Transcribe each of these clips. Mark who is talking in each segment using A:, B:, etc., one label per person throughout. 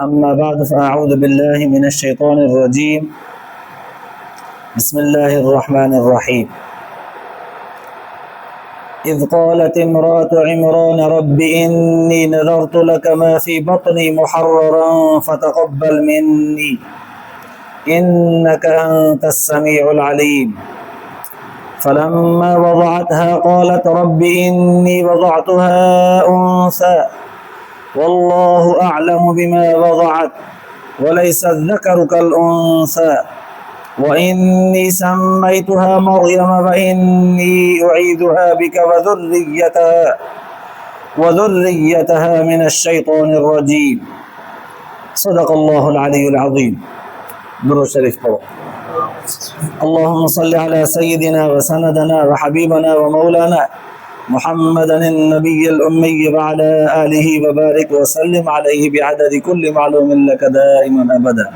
A: अम्मा बाद फ़अऊज़ु बिल्लाहि मिनश्शैतानिर्रजीम बिस्मिल्लाहिर्रहमानिर्रहीम इज़ क़ालत इम्रअतु इमरान रब्बि इन्नी नज़रतु लक मा फ़ी बत्नी मुहर्ररन फ़तक़ब्बल मिन्नी इन्नका अंतस समीउल अलीम फ़लम्मा वज़अतहा क़ालत रब्बि इन्नी वज़अतुहा उन्सा वल्लाहु अअलमु बिमा वज़अत वलैसा अज़्ज़करु कल उन्सा वइन्नी सम्मैतुहा मर्यम वइन्नी उईदुहा बिक वज़ुर्रिय्यतहा मिनश्शैतानिर्रजीम सदक़ल्लाहुल अलीयुल अज़ीम। दुरूद शरीफ पढ़ो। अल्लाहुम्मा सल्लि अला सय्यिदिना व सनदना व हबीबना व मौलाना मुहम्मदन नबिय्यिल उम्मी व अला आलिहि व बारिक व सल्लिम अलैहि बिअददि कुल्लि मालूमिन लक दाइमन अबदा।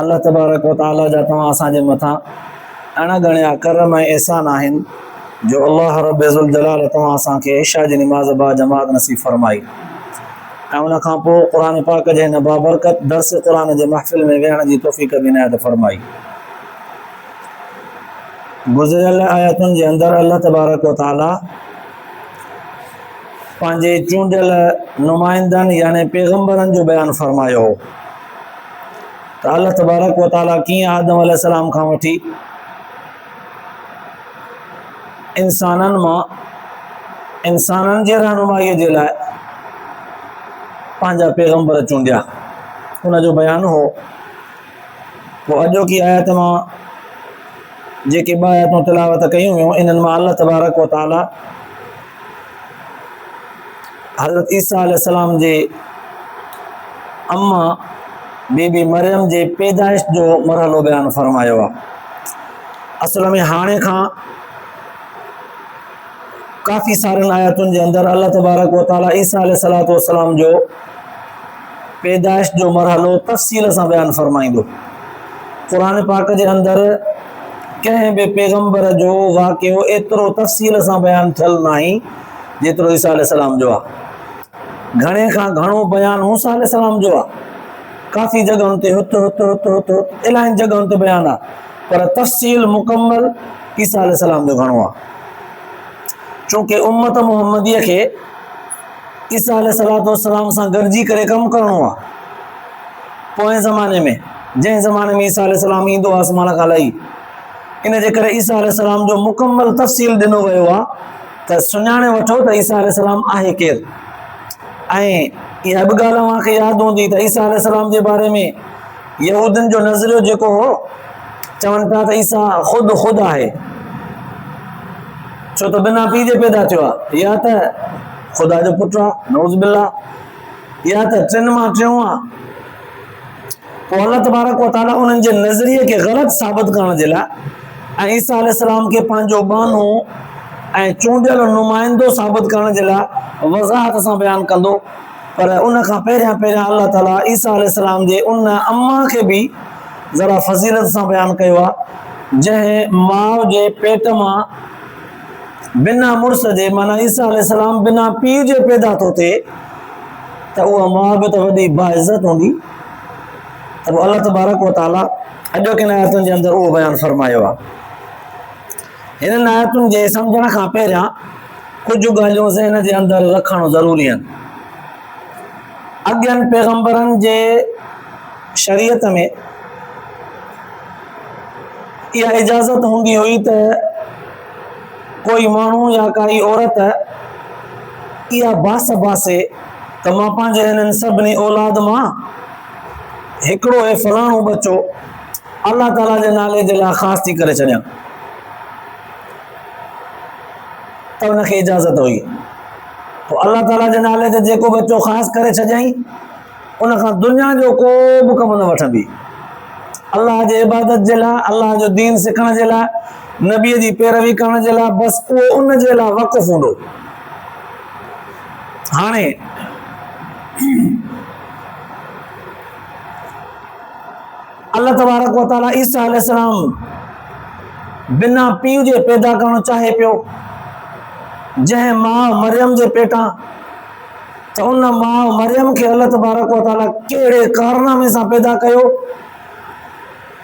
A: अल्लाह तबारक व तआला जा तव्हां असांजे मथां अणगणिया करम ऐं एहसान आहिनि जो अल्लाह रब ज़ुल जलाल तव्हां असांखे इशा जी नमाज़ बा जमात नसीब फरमाई ऐं उन खां पोइ क़ुरान पाक जे हिन बाबरकत दर्स क़ुरान जे महफ़िल में वेहण जी तौफ़ीक़ बि इनायत फरमाई। गुज़िरियल आयतुनि जे अंदरि अल्लाह तबारक व तआला पंहिंजे चूंडियल नुमाइंदनि यानी पैगम्बरनि जो बयानु फरमायो हो त अल्लाह तबारक व तआला कीअं आदम अलैहिस्सलाम खां वठी इंसाननि जे रहनुमाईअ जे लाइ पंहिंजा पैगम्बर चूंडिया उन जो बयानु हो। पोइ अॼोकी आयत मां जेके ॿ आयतूं तिलावत कयूं हुयूं इन्हनि मां अल्लाह तबारक व तआला हज़रत ईसा अलैहिस्सलाम जे अम्मा बीबी मरियम जे पैदाइश जो मरहलो बयानु फरमायो आहे। असल में हाणे खां काफ़ी सारनि आयतुनि जे अंदरि अल्लाह तबारक व तआला ईसा अलैहिस्सलातु वस्सलाम जो पैदाइश जो मरहलो तफ़सील सां बयानु फरमाईंदो। क़ुरान पाक जे अंदरि कंहिं बि पैगम्बर जो वाक़ियो एतिरो तफ़सील सां बयानु थियल न आहे जेतिरो ईसा अलैहिस्सलाम जो आहे। घणे खां घणो बयानु मूसा अलैहिस्सलाम जो आहे। काफ़ी जॻहुनि ते हुत इलाही जॻहुनि ते बयानु आहे पर तफ़सील मुकमल ईसा अलैहिस्सलाम जो घणो आहे चूंकि उम्मत मुहम्मदीअ खे ईसा अलैहिस्सलातु वस्सलाम सां गॾिजी करे कमु करिणो आहे। पोएं ज़माने में जंहिं ज़माने में ईसा अलैहिस्सलाम ईंदो आसमान खां लही इन जे करे ईसा अलैहिस्सलाम जो मुकमल तफ़सील ॾिनो वियो आहे त सुञाणे वठो त ईसा अलैहिस्सलाम आहे केरु। ऐं इहा बि ॻाल्हि अव्हांखे यादि हूंदी त ईसा अलैहिस्सलाम जे बारे में यहूदियुनि जो नज़रियो जेको हो चवनि पिया त ईसा ख़ुदि आहे छो त बिना पीउ जे पैदा थियो आहे या त ख़ुदा जो पुटु आहे नऊज़ बिल्लाह या त टिनि मां टियों आहे। पोइ अल्लाह तबारक व तआला उन्हनि जे नज़रिए खे ग़लति साबित करण जे लाइ ऐं ईसा अलैहिस्सलाम खे पंहिंजो बानो ऐं चूंडियल नुमाइंदो साबित करण जे लाइ वज़ाहत सां बयानु कंदो। पर उन खां पहिरियां अल्लाह ताला ईसा अलैहिस्सलाम जे उन अम्मा खे बि ज़रा फ़ज़ीलत सां बयानु कयो आहे जंहिं माउ जे पेट मां बिना मुड़ुस जे माना ईसा अलैहिस्सलाम बिना पीउ जे पैदा थो थिए त उहा माउ बि त वॾी बाइज़त हूंदी। त पोइ अल्लाह तबारक व तआला अॼोकिन आयतुनि जे अंदरि उहो बयानु फरमायो आहे। हिननि आयतुनि जे सम्झण खां पहिरियां कुझु ॻाल्हियूं ज़हन जे अंदरि रखणु ज़रूरी आहिनि। अॻियनि पैगम्बरनि जे शरीयत में इहा इजाज़त हूंदी हुई त कोई माण्हू या काई औरत इहा बासे त मां पंहिंजे हिननि सभिनी औलाद मां हिकिड़ो ऐं फलाणो बच्चो अल्लाह ताला जे नाले जे लाइ ख़ासि थी करे छॾियां त उनखे इजाज़त हुई। पोइ अल्लाह ताला जे नाले ते जेको बच्चो ख़ासि करे छॾियईं उन खां दुनिया जो को बि कमु न वठंदी। अल्लाह जे इबादत जे लाइ अल्लाह जो दीन सिखण जे लाइ नबीअ जी पैरवी करण जे लाइ बसि उहो उन जे लाइ वक़ुफ़ हूंदो। हाणे अल्लाह तबारक व तआला ईसा अलैहिस्सलाम बिना पीउ जे पैदा करणु चाहे पियो जंहिं मां मरियम जे पेटां तो उन मां मरियम के अल्लाह तबारक व तआला कहिड़े कारनामे सां पैदा कयो,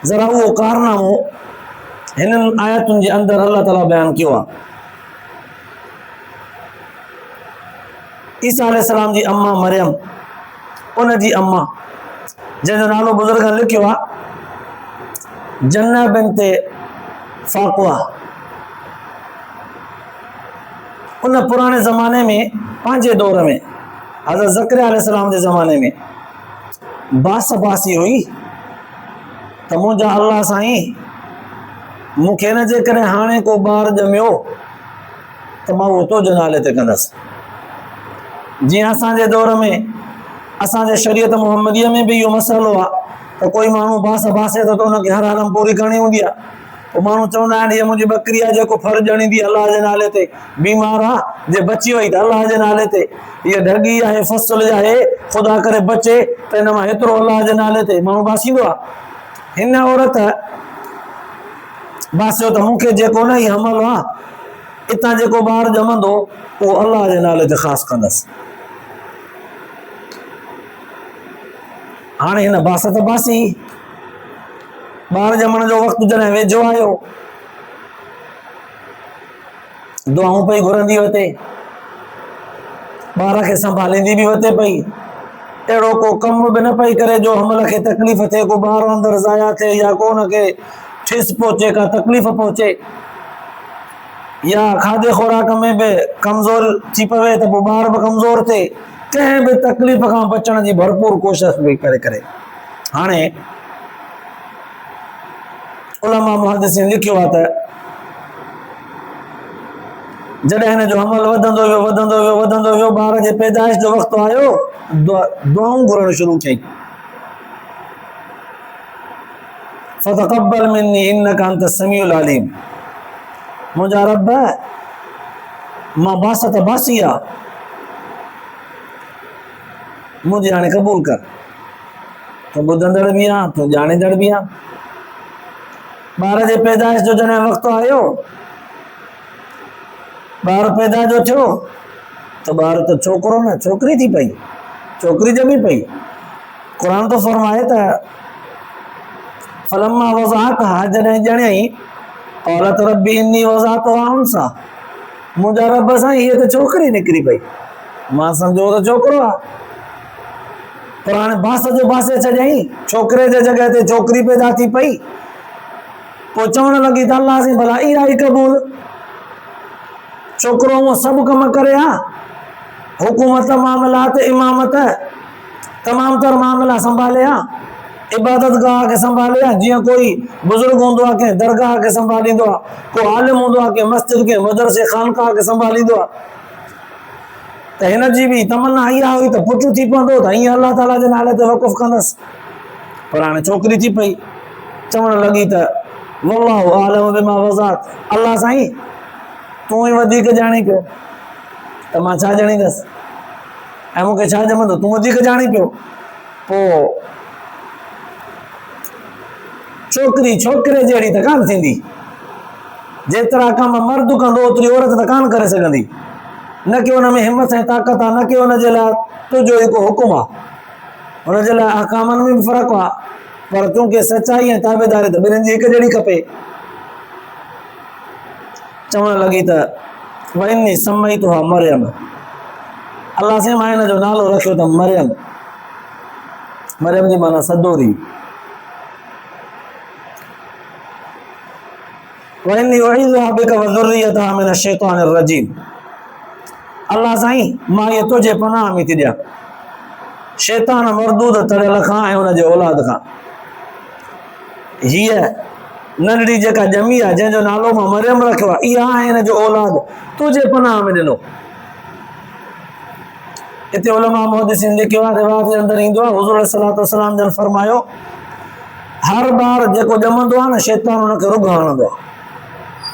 A: ज़रा उहो कारनामो हिननि आयतुनि जे अंदरि अल्लाह ताला बयान कयो आहे। ईसा अलैहिस्सलाम जी अम्मा मरियम, उन जी अम्मा जंहिंजो नालो बुज़ुर्गनि लिखियो आहे जन्ना बिन्ते फ़ाक़ुआ, उन पुराने ज़माने में पंहिंजे दौर में हज़रत ज़करिया अलैहिस्सलाम जे ज़माने में बास बासी हुई त मुंहिंजा अल्लाह साईं मूंखे न जे करे हाणे को ॿार ॼमियो त मां उहो तुंहिंजे नाले ते कंदसि। जीअं असांजे दौर में असांजे शरीयत मुहम्मदीअ में बि इहो मसइलो आहे त कोई माण्हू बास बासे त उनखे हर हालम पूरी करणी हूंदी आहे। पोइ माण्हू चवंदा आहिनि हीअ मुंहिंजी बकरी आहे जेको फर्ज़ ॼणींदी अलाह जे नाले ते, बीमार आहे जे बची वई त अलाह जे नाले ते, हीअ ढगी आहे फसल आहे ख़ुदा करे बचे त हिन मां हेतिरो अलाह जे नाले ते माण्हू बासींदो आहे। हिन औरत बासियो त मूंखे जेको न ई हमल आहे हितां जेको ॿार ॼमंदो उहो अलाह जे नाले ते ख़ासि कंदसि। हाणे हिन बास त बासी, ॿार ॼमण जो वक़्तु जॾहिं वेझो आयो, दुआऊं पई घुरंदी वते, ॿार खे संभालींदी बि वते पई, अहिड़ो को कमु बि न पई करे जो हमल खे तकलीफ़ थिए, को ॿार अंदरि ज़ाया थिए या को हुनखे ठेस पहुचे, का तकलीफ़ पहुचे, या खाधे खुराक में बि कमज़ोर थी पवे त पोइ ॿार बि कमज़ोर थिए, कंहिं बि तकलीफ़ खां बचण जी भरपूर कोशिशि पई करे। हाणे उलमा मुहद्दिसीन लिखियो आहे त जॾहिं हिन जो अमल वधंदो वियो वधंदो वियो वधंदो वियो, ॿार जे पैदाइश जो वक़्तु आयो, दुआऊं घुरण शुरू कई। फ़तक़ब्बल मिन्नी इन्नका अंत समीउल अलीम, मुंहिंजा रब मां बास त बासी आहे, मुंहिंजी हाणे क़बूल कर, तूं ॿुधंदड़ बि आहे, तूं ॼाणींदड़ बि आहे। ॿार जे पैदाइश जो जॾहिं वक़्तु आयो, ॿार पैदा जो थियो त ॿार त छोकिरो न छोकिरी थी पई, छोकिरी ॼमी पई। क़ुर तो फरमाए त फलम्मा वज़अतहा, जॾहिं ॼणियई, क़ालत रब्बी इन्नी वज़अतहा उन्सा, मुंहिंजा रब साईं हीअ त छोकिरी निकिरी पई, मां सम्झो त छोकिरो आहे। पर हाणे बास जो बासे छॾियईं, छोकिरे जे जॻह ते छोकिरी पैदा थी पई। पोइ चवण लॻी त अल्लाह साईं भला इहा ई क़बूल, छोकिरो हूअं सभु कम करे हा, हुकूमत मामलात इमामत तमामु तर मामला संभाले हा, इबादत गाह खे संभाले हा, जीअं कोई बुज़ुर्ग हूंदो आहे कंहिं दरगाह खे संभालींदो आहे, को आलिम हूंदो आहे कंहिं मस्जिद के मदरसे खानकाह खे संभालींदो आहे। त हिन जी बि तमन्ना इहा हुई त पुटु थी पवंदो त हीअं अलाह ताला जे नाले ते वक़ुफ़ कंदसि, पर हाणे छोकिरी थी पई। चवण लॻी त वल्लाहु आलम बिमा वज़अत, अलाह साईं तूं ई वधीक ॼाणी पियो त मां छा ॼणींदसि, ऐं मूंखे छा ॼमंदो, तूं वधीक ॼाणी पियो। पोइ छोकिरी छोकिरे जहिड़ी त कान थींदी, जेतिरा कम मर्द कंदो ओतिरी औरत त कान करे सघंदी, न कि हुन में हिमत ऐं ताक़त आहे, न कि हुनजे लाइ तुंहिंजो हिकु हुकुम आहे, हुनजे लाइ अहकामनि में बि फ़र्क़ु आहे, पर चूंकि सचाई ऐं ताबेदारी त ॿिन्हिनि जी हिकु जहिड़ी खपे। चवण लॻी त वइन्नी सम्मय्तुहा मरियम, अल्लाह साईं मां हिन जो नालो रखियो त मरियम, मरियम जी माना सदोरी। वइन्नी उईज़ुहा बिका व ज़ुर्रियतहा मिनश शैतानिर रजीम, अल्लाह साईं मां ये तुझे पनाह में थी ॾियां शैतान मरदूद तड़ियल खां ऐं हुनजे औलाद खां। हीअ नंढड़ी जेका ॼमी आहे, जंहिंजो नालो मां मरियम रखियो आहे, इहा आहे हिन जो औलाद, तुझे पनाह में ॾिनो। हिते उलमा मुहद्दिसीन लिखियो आहे, रिवायत जे अंदरि ईंदो आहे, हुज़ूर सल्लल्लाहु अलैहि वसल्लम जन फरमायो, हर ॿार जेको ॼमंदो आहे न, शैतान हुनखे रुॻ हणंदो आहे,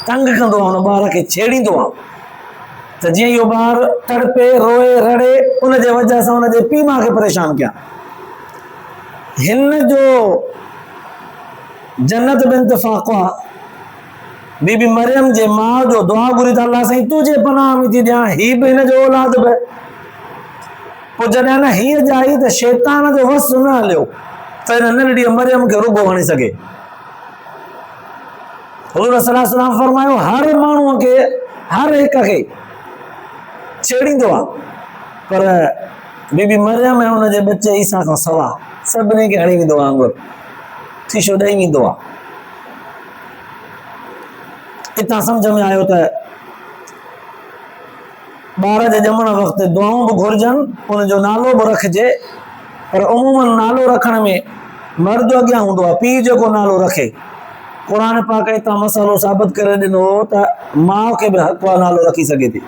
A: तंग कंदो आहे, हुन ॿार खे छेड़ींदो आहे, त जीअं इहो ॿार तड़पे रोए रड़े, उनजे वजह सां हुनजे पीउ माउ खे परेशान कयां। हिन जो जन्नत बिन्त फ़ाक़ुआ बीबी मरियम जे माउ जो दुआ घुरी त अल्लाह साईं तुझे पनाह में थी ॾियां, ही बि हिन जो औलाद बि। पोइ जॾहिं न हीअ जाई त शैतान जो वस न हलियो त हिन नंढड़ी मरियम खे रुॻो हणी सघे। हुज़ूर सल्लल्लाहु अलैहि वसल्लम फरमायो हर माण्हूअ खे हर हिक खे छेड़ींदो आहे, पर बीबी मरियम ऐं हुनजे बचे ईसा खां सवा सभिनी खे हणी वेंदो आहे, आंगुर शीशो ॾेई वेंदो आहे। हितां सम्झ में आयो त ॿार जे ॼमण वक़्तु दुआऊं बि घुरिजनि, हुनजो नालो बि रखिजे, पर उमूमन नालो रखण में मर्द अॻियां हूंदो आहे, पीउ जेको नालो रखे। क़ुर पाक हितां मसालो साबित करे ॾिनो त माउ खे बि हक़ आहे नालो रखी सघे थी।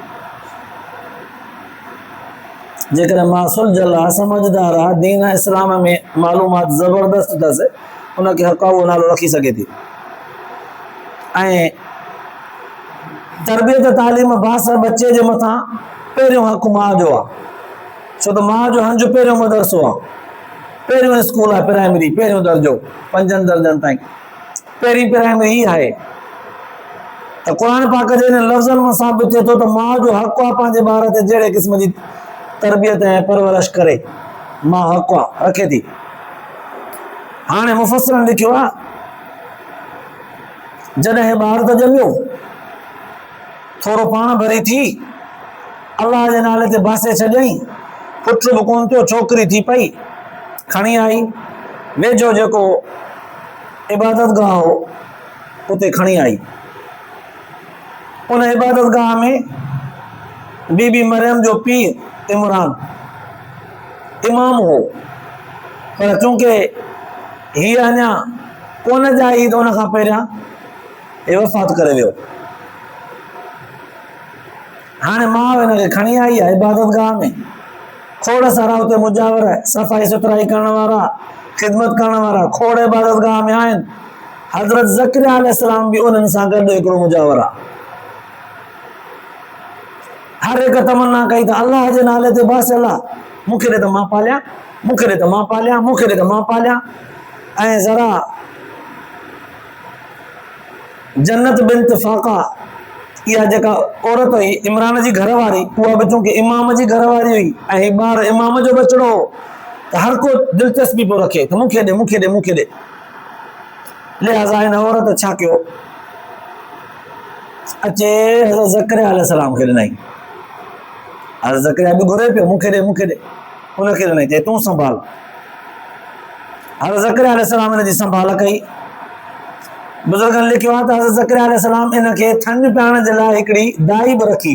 A: जेकॾहिं मां सुलझल आहे, समझदार आहे, दीन इस्लाम में मालूमात ज़बरदस्त अथसि, उनखे हक़ आहे उहो नालो रखी सघे थी। ऐं तरबियत तालीम बास बचे जे मथां पहिरियों हक़ माउ जो आहे, छो त माउ जो हंज पहिरियों मदरसो आहे, पहिरियों स्कूल आहे, प्राइमरी पहिरियों दर्जो 5 दर्जनि ताईं पहिरीं प्राइमरी ही आहे। त क़ुर पाक जे हिन लफ़्ज़नि मां साबित थिए थो त माउ जो हक़ आहे पंहिंजे ॿार ते जहिड़े क़िस्म जी तरबियत ऐं परवरिश करे, माउ हक़ आहे रखे थी। हाणे मुफ़स्सिरनि लिखियो आहे जॾहिं ॿार त ॼमियो, थोरो पाण भरी थी, अलाह जे नाले ते बासे छॾियईं, पुट बि कोन थियो, छोकिरी थी पई, खणी आई वेझो जेको इबादत गाह हो उते खणी आई। उन इबादत गाह में बीबी मरियम जो पीउ इमरान इमाम हो, पर चूंकि हीअ अञा कोन ॼाई त उन खां पहिरियां हे वफ़ात करे वियो। हाणे माउ हिनखे खणी आई आहे इबादत गाह में, खोड़ सारा उते मुजावर सफ़ाई सुथराई करण वारा, ख़िदमत करण वारा खोड़ इबादत गाह में आहिनि। हज़रत ज़करिया अलैहिस्सलाम बि उन्हनि सां गॾु हिकिड़ो मुजावर आहे। हर हिकु तमन्ना कई त अलाह जे नाले ते बसि अलाह मूंखे ॾे त मां पालियां, मूंखे ॾे त मां पालियां, मूंखे ॾे त मां पालियां। ऐं ज़रा जन्नत बिन्त फ़ाक़ा इहा जेका औरत हुई इमरान जी घर वारी, उहा बि चूंकि इमाम जी घर वारी हुई ऐं ॿार इमाम जो बचिड़ो हो, त हर को दिलचस्पी पियो रखे त मूंखे ॾे मूंखे ॾे मूंखे ॾे। लिहाज़ा हिन औरत छा कयो, अचे हज़रत ज़करिया अलैहिस्सलाम खे ॾिनई। हज़रत ज़करिया बि घुरे पियो मूंखे ॾे मूंखे ॾे, हुनखे ॾिनई, चई तूं संभाल। हज़रत ज़करिया अलैहिस्सलाम हिन जी संभाल कई। बुज़ुर्गनि लिखियो आहे त हज़रत ज़करिया अलैहिस्सलाम इनखे थञ पियारण जे लाइ हिकिड़ी दाई बि रखी,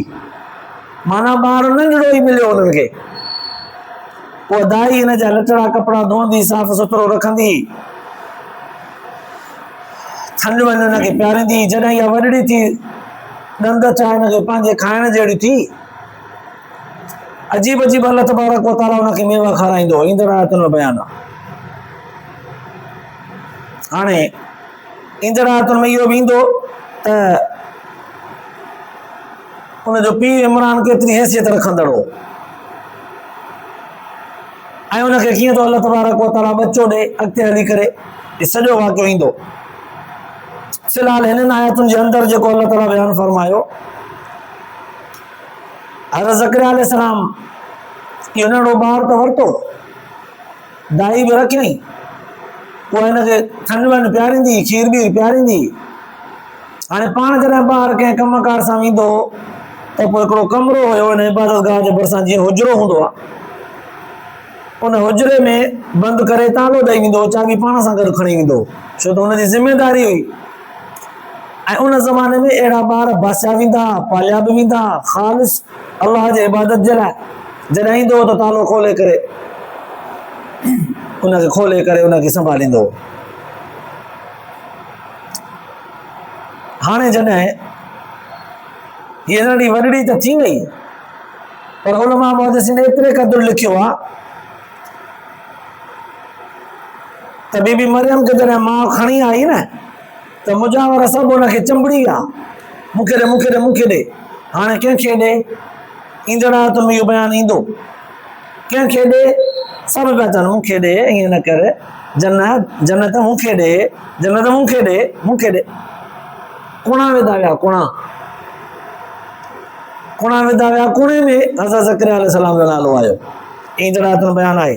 A: माना ॿार नंढड़ो ई मिलियो हुननि खे। उहा दाई हिन जा लटड़ा कपिड़ा धोअंदी, साफ़ सुथरो रखंदी, थञ वञ हिनखे पियारींदी। जॾहिं इहा वॾड़ी थी, ॾंद छा हिनखे पंहिंजे खाइण जहिड़ी थी, अजीब अजीब अल्लाह तबारक व तआला हुनखे मेवा खाराईंदो, ईंदड़ आयतुनि में बयान आहे। हाणे ईंदड़ आयतुनि में इहो बि ईंदो त हुनजो पीउ इमरान केतिरी हैसियत रखंदड़ हो ऐं हुनखे कीअं थो अल्लाह तबारक व तआला बच्चो ॾे अॻिते हली करे, इहो सॼो वाक़ियो ईंदो। फ़िलहाल हिननि आयतुनि जे अंदरि जेको अल्लाह ताला बयानु फरमायो, हज़रत ज़करिया अलैहिस्सलाम इहो नंढो ॿार त वरितो, दाई बि रखियईं, पोइ हिनखे थञ वञ पियारींदी, खीर बि पियारींदी। हाणे पाण जॾहिं ॿार कंहिं कमकार सां वेंदो त पोइ हिकिड़ो कमिरो हुयो हिन इबादत गाह जे भरिसां, जीअं हुजरो हूंदो आहे, उन हुजरे में बंदि करे तालो ॾेई वेंदो, चाबी पाण सां गॾु खणी वेंदो, छो त हुनजी ज़िमेदारी हुई। ऐं उन ज़माने में अहिड़ा ॿार बासिया वेंदा, पालिया बि वेंदा ख़ालिस अलाह जे इबादत जे लाइ। जॾहिं ईंदो त तालो खोले करे उनखे संभालींदो। हाणे जॾहिं हीअ नंढी वॾड़ी त थी वई, पर उलमा मुहद्दिसीन एतिरे क़दुरु लिखियो आहे त बीबी मरियम खे जॾहिं माउ खणी आई न, त मुजावर सभु हुनखे चंबड़ी विया, मूंखे ॾे मूंखे ॾे मूंखे ॾे। हाणे कंहिंखे ॾे, ईंदड़ आयतुनि में इहो बयानु ईंदो, कंहिंखे ॾे, सभु पिया चवनि मूंखे ॾे, ईअं न कर, जन्नत मूंखे ॾे, जन्नत मूंखे ॾे मूंखे ॾे। कुणा वेंदा विया, कुणा वेंदा विया, कुणे में हज़रत ज़करिया अलैहिस्सलाम जो नालो आयो। ईंदड़ आयतुनि बयान आहे।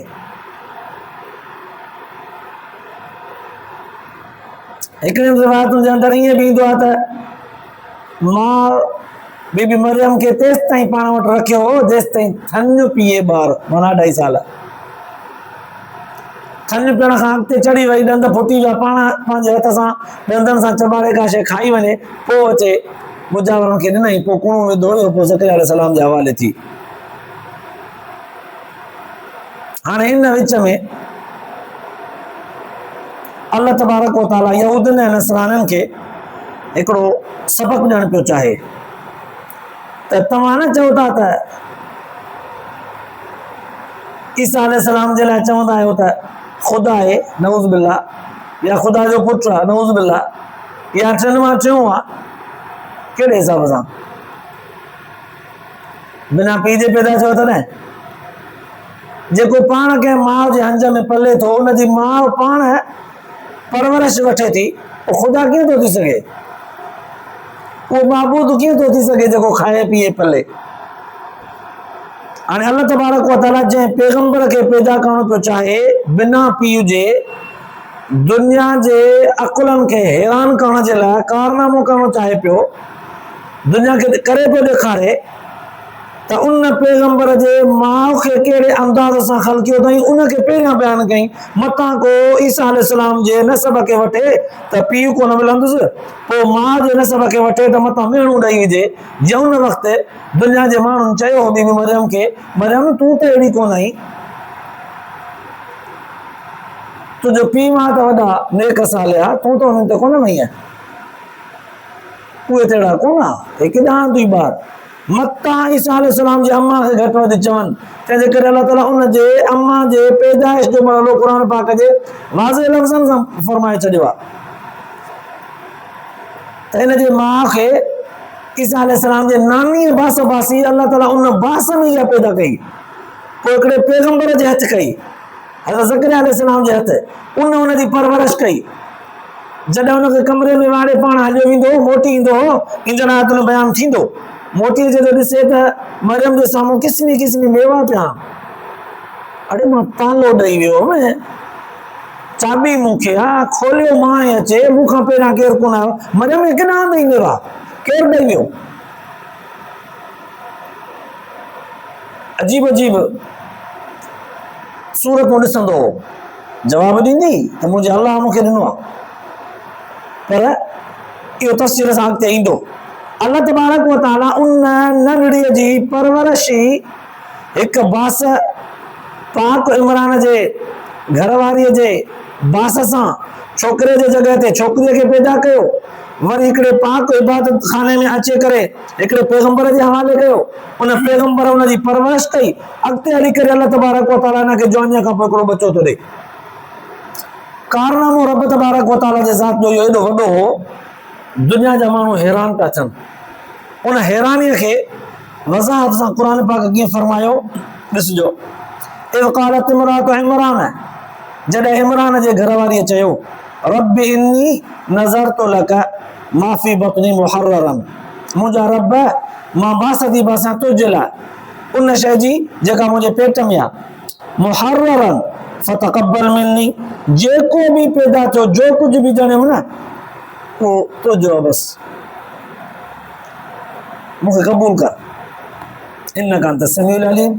A: हिकिड़ी रिवायतुनि जे अंदरि ईअं बि ईंदो आहे त मां बीबी मरियम खे तेसि ताईं पाण वटि रखियो हो जेसि ताईं थञ पीए ॿार, माना 2.5 साल। थञ पीअण खां अॻिते चढ़ी वई, ॾंद फुटी विया, पाण पंहिंजे हथ सां ॾंदनि सां चॿाड़े का शइ खाई वञे, पोइ अचे मुजावरनि खे ॾिनई, पोइ कुणो विधो हुयो, पोइ ज़करिया अलैहिस्सलाम जे हवाले थी। हाणे इन विच में अल्लाह तबारक व तआला यहूदनि ऐं नसराननि खे हिकिड़ो सबक़ ॾियणु पियो चाहे त तव्हां न चओ था त ईसा अलैहिस्सलाम जे लाइ चवंदा आहियो त ख़ुदा आहे, नऊज़ बिल्ला, या ख़ुदा जो पुटु आहे, नऊज़ बिल्ला, या टिनि मां टियों आहे, कहिड़े हिसाब सां? बिना पीउ जे पैदा थियो त न? जेको पाण कंहिं माउ जे हंज में पले थो, उनजी माउ पाण परवरिश वठे थी, पोइ ख़ुदा कीअं थो थी सघे? उहो माबूद कीअं थो थी सघे जेको खाए पीए पले? हाणे अल्लाह तबारक व तआला जंहिं पैगंबर खे पैदा करणु पियो चाहे बिना पीउ जे, दुनिया जे अकुलनि खे हैरान करण जे लाइ कारनामो करणु चाहे पियो, दुनिया खे करे पियो ॾेखारे त उन पैगंबर जे माउ खे कहिड़े अंदाज़ सां ख़लकियो अथई, उनखे पहिरियां बयानु कई। मतां को ईसा अलैहिस्सलाम जे नसब खे वठे त पीउ कोन मिलंदुसि, पोइ माउ जे नसब खे वठे त मतां मेणू ॾेई विझे। जे उन वक़्तु दुनिया जे माण्हुनि चयो हो बीबी मरियम खे, मरियम तूं त अहिड़ी कोन आई, तुंहिंजो पीउ मां त वॾा नेक सालिहा, तूं त उन्हनि ते कोन वई आहे, उहे त अहिड़ा कोन आहे, हे केॾां तुई ॿार। मतां ईसा अलैहिस्सलाम जी अम्मा खे घटि वधि चवनि, तंहिंजे करे अल्लाह ताला उन जे अम्मा जे पैदाइश जो मरहलो क़ुर पाक जे वाज़े लफ़्ज़नि सां फरमाए छॾियो आहे त हिन जे माउ खे ईसा अलैहिस्सलाम जे नानीअ बास बासी अल्लाह ताला उन बास में इहा पैदा कई, पोइ हिकिड़े पैगंबर जे हथ कई, हज़रत ज़करिया अलैहिस्सलाम जे हथ, उनजी परवरिश कई। जॾहिं उनखे कमरे में वाड़े पाण हलियो वेंदो, मोटी ईंदो हो, ईंदड़ आयतुनि बयानु थींदो, मोटी जॾहिं ॾिसे त मरियम जे साम्हूं किस्मी किस्मी मेवा पिया, अड़े मां तालो ॾेई वियो हुअमि, चाबी मूंखे आहे, खोलियो मां ई अचे, मूंखां पहिरियां केरु कोन आयो, मरियम खे केॾां ॾेई मेवा, केरु ॾेई वियो? अजीब अजीब सूरतूं ॾिसंदो हो, जवाब ॾींदी त मुंहिंजे अलाह मूंखे ॾिनो आहे, पर इहो तफ़सील सां अॻिते ईंदो। अल्लाह तबारक व तआला उन नंढड़ीअ जी परवरिश हिकु बास पाक इमरान जे घरवारीअ जे बास सां छोकिरे जे जॻह ते छोकिरीअ खे पैदा कयो, वरी हिकिड़े पाक इबादत खाने में अचे करे हिकिड़े पैगंबर जे हवाले कयो, उन पैगंबर उनजी परवरिश कई, अॻिते हली करे अल्लाह तबारक व तआला हिनखे जवानीअ खां पोइ हिकिड़ो बचो थो ॾे। कारनामो रब तबारक व तआला जे ज़ात जो इहो एॾो वॾो हो, दुनिया जा माण्हू हैरान पिया थियनि। उन हैरानीअ खे वज़ाहत सां क़ुर पाक कीअं फरमायो, ॾिसजो। इज़ क़ालत इमरातु इमरान, जॾहिं इमरान जे घरवारीअ चयो, रब्बि इन्नी नज़रतु लक मा फ़ी बत्नी मुहर्ररन, मुंहिंजा रब मां बास थी बासां तुंहिंजे लाइ उन शइ जी जेका मुंहिंजे पेट में आहे, मुहर्ररन फतक़ब्बल मिन्नी, जेको बि पैदा थियो, जो कुझु बि ॼणियो न, उहो तुंहिंजो बसि, मूंखे क़बूल कर, इन्नका अंत समीउल अलीम,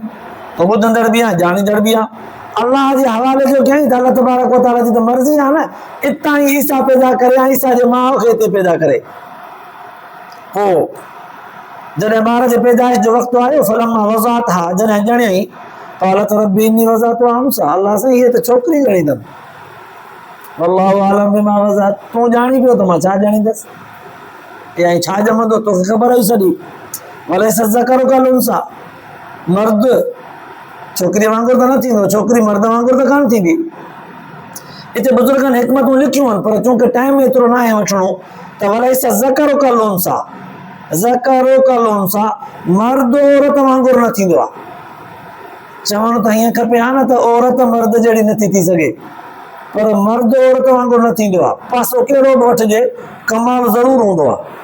A: तो ॿुधंदड़ बि आहे, ॼाणींदड़ बि आहे। अल्लाह जे हवाले जो कयईं त अल्लाह तबारक व तआला जी त मर्ज़ी आहे न, इतां ई ईसा पैदा करे, ईसा जे माउ खे हिते पैदा करे। पोइ जॾहिं ॿार जे पैदाइश जो वक़्तु आयो, फलम्मा वज़अतहा, जॾहिं ॼणियईं, क़ालत रब्बी इन्नी वज़अतुहा उन्सा, अल्लाह साईं हीअ त छोकिरी ॼणींदमि, वल्लाहु आलम बिमा वज़अत, तूं ॼाणी पियो त मां छा ॼणींदसि, या छा ॼमंदो तोखे ख़बर हुई सॼी। वलैस ज़करु कल उन्सा, मर्द छोकिरी वांगुरु त न थींदो, छोकिरी मर्द वांगुरु त कान थींदी। हिते बुज़ुर्गनि हिकमतूं लिखियूं आहिनि, पर चूंकि टाइम एतिरो न आहे वठणो, त वलैस ज़करु कल उन्सा, ज़करु कल उन्सा, मर्द औरत वांगुरु न थींदो आहे। चवणु त हीअं खपे हा न त औरत मर्द जहिड़ी नथी थी सघे, पर मर्द औरत वांगुरु न थींदो आहे। पासो कहिड़ो बि वठिजे, कमाल ज़रूरु हूंदो आहे।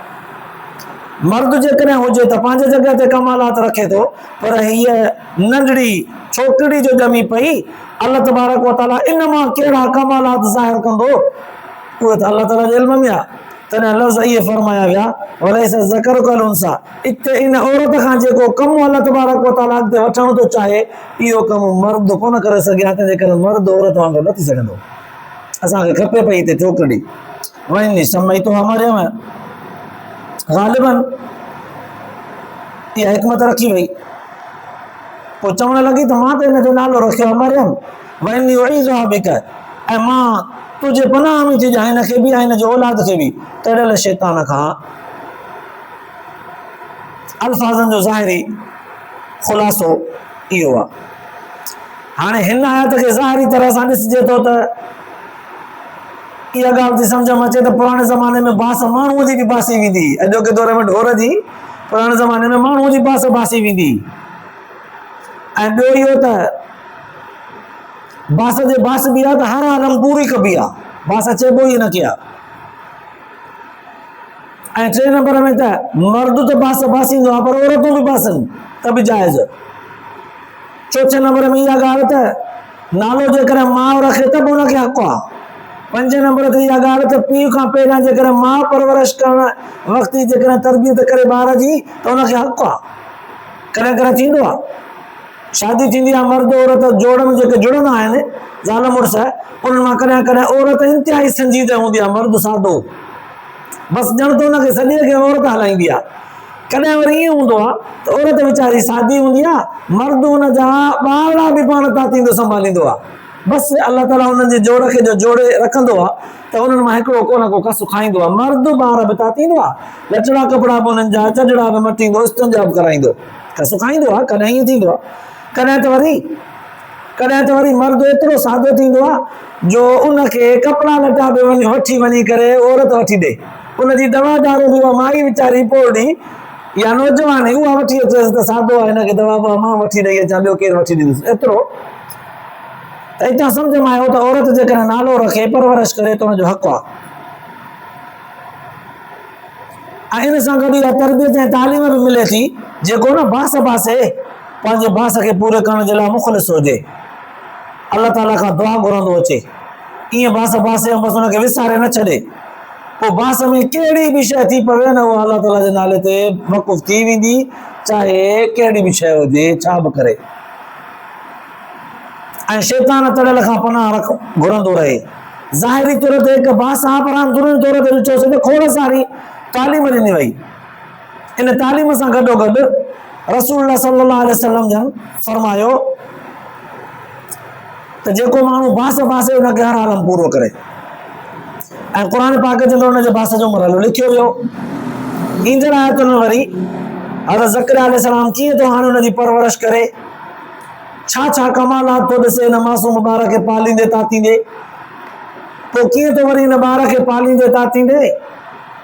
A: मर्द जेकॾहिं हुजे त पंहिंजे जॻह ते कमालात रखे थो, पर हीअ नंढड़ी छोकिरी जो ॼमी पई, अल्लाह तबारक व तआला इन मां कहिड़ा कमालात ज़ाहिर कंदो उहे त अल्लाह ताला जे इल्म में आहे। तॾहिं लफ़्ज़ इहे फरमाया विया वलैस ज़करु कल उन्सा, इते इन औरत खां जेको कमु अल्लाह तबारक व तआला अॻिते वठणु थो चाहे इहो कमु मर्द कोन करे सघिया, तंहिंजे करे मर्द औरत वांगुरु न थी सघंदो। असांखे खपे पई हिते छोकिरी वञी समय तो मरियम ग़ालिबन इहा हिकमत रखी वई, पोइ चवणु लॻी त मां त हिन जो नालो रखियो आहे मरियम वञी उईज़ुहा बिक, ऐं मां तुंहिंजे पनाह में थी ॾियां हिन खे बि ऐं हिन जो औलाद खे बि। तड़ियल शैतान खां अल्फाज़नि जो ज़ाहिरी ख़ुलासो इहो आहे। हाणे हिन आयत खे ज़ाहिरी तरह सां ॾिसजे थो त इहा ॻाल्हि थी सम्झ में अचे त पुराणे ज़माने में बांस माण्हूअ जी बि बासी वेंदी, अॼोके दौर में ढोर जी, पुराणे ज़माने में माण्हूअ जी बांस बासी वेंदी। ऐं ॿियो इहो त बांस जे बांस बि आहे त हर आलम पूरी कबी आहे, बांस चइबो ई न किया। ऐं टे नंबर में त मर्द त बांस बासींदो आहे पर औरतूं बि बासनि त बि जाइज़। चौथे नंबर में इहा ॻाल्हि त नालो जेकॾहिं माउ रखे त बि हुनखे हक़ आहे। पंजे नंबर ते इहा ॻाल्हि त पीउ खां पहिरियां जेकॾहिं माउ परवरिश करण वक़्तु जेकॾहिं तरबियत करे ॿार जी त हुनखे हक़ आहे। कॾहिं कॾहिं थींदो आहे शादी थींदी आहे मर्द औरत जोड़ में जेके जुड़ंदा आहिनि ज़ाल मुड़ुस, उन्हनि मां कॾहिं कॾहिं औरत इंतिहाई संजीदह हूंदी आहे, मर्द सादो, बसि ॼण त हुनखे सॼे खे औरत हलाईंदी आहे। कॾहिं वरी ईअं हूंदो आहे त औरत वीचारी सादी हूंदी आहे, मर्द हुन जा ॿार बि पाण तातींदो संभालींदो आहे। बसि अल्लाह ताला हुननि जे जोड़ खे जो जोड़े रखंदो आहे त उन्हनि मां हिकिड़ो को न को कसु खाईंदो आहे। मर्द ॿार बि तातींदो आहे, लचड़ा कपिड़ा बि हुननि जा चजड़ा बि मटींदो, इस्तंजा बि कराईंदो, कसु खाईंदो आहे। कॾहिं ईअं थींदो आहे, कॾहिं त वरी मर्द एतिरो सादो थींदो आहे जो उनखे कपिड़ा लटा बि वठी वञी करे औरत वठी ॾे, उनजी दवा दारू बि उहा माई वीचारी पोड़ी या नौजवान उहा वठी अचेसि त सादो आहे, हिनखे दवा मां वठी ॾेई अचां, ॿियो केरु वठी ॾींदुसि। एतिरो त हितां सम्झ में आयो त औरत जेकॾहिं नालो रखे परवरिश करे त हुनजो हक़ आहे। ऐं इन सां गॾु इहा तरबियत ऐं तालीम बि मिले थी जेको न बांस बासे पंहिंजे बांस खे पूरे करण जे लाइ मुख़लिस हुजे, अल्लाह ताला खां दुआ घुरंदो अचे, ईअं बांस बासे बसि हुनखे विसारे न छॾे। पोइ बांस में कहिड़ी बि शइ थी पवे न उहा अल्लाह ताला जे नाले ते वक़ुफ़ थी वेंदी, चाहे कहिड़ी बि शइ हुजे छा बि करे। ऐं शैतान तड़ियल खां पनाह घुरंदो रहे। ज़ाहिरी तौर ते हिकु बांस आहे पर अंदरूनी तौर ते ॾिठोसीं त खोड़ सारी तालीम ॾिनी वई। इन तालीम सां गॾोगॾु रसूलुल्लाह सल्लल्लाहु अलैहि वसल्लम जन फरमायो त जेको माण्हू बांस बासे हुनखे हर आलम पूरो करे। ऐं क़ुर पाक जे अंदरि हुनजे बांस जो मरहलो लिखियो वियो। ईंदड़ आयतुनि में वरी हज़रत ज़करिया अलैहिस्सलाम कीअं थो हाणे हुनजी परवरिश करे, छा छा कमालात थो ॾिसे हिन मासूम ॿार खे पालींदे तातींदे, पोइ कीअं थो वरी हिन ॿार खे पालींदे तातींदे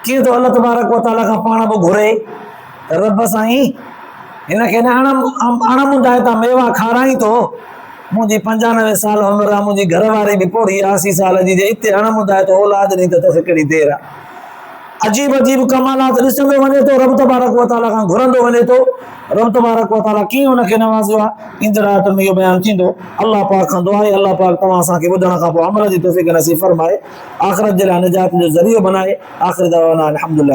A: कीअं थो अल्लाह तबारक व तआला खां पाण बि घुरे त रब साईं हिनखे अणमुंदाए था मेवा खाराई थो। मुंहिंजी 95 साल उमिरि आहे, मुंहिंजी घरवारी बि पोड़ी 80 साल जी, जे हिते अणमुंदाए थो औलाद ॾिनी त तोखे कहिड़ी देरि आहे। अजीब अजीब कमालात ॾिसंदो वञे थो, रब तबारक व तआला खां घुरंदो वञे थो, रब तबारक व तआला कीअं हुनखे नवाज़ियो आहे। ईंदड़ आयतुनि में इहो बयानु थींदो। अल्लाह पाक खां दुआ आहे अल्लाह पाक तव्हां असांखे ॿुधण खां पोइ अमल जी तौफ़ीक़ नसीब फरमाए, आख़िरत जे लाइ निजात जो ज़रियो बनाए। आख़िर दवाना अल्हम्दुलिल्लाह।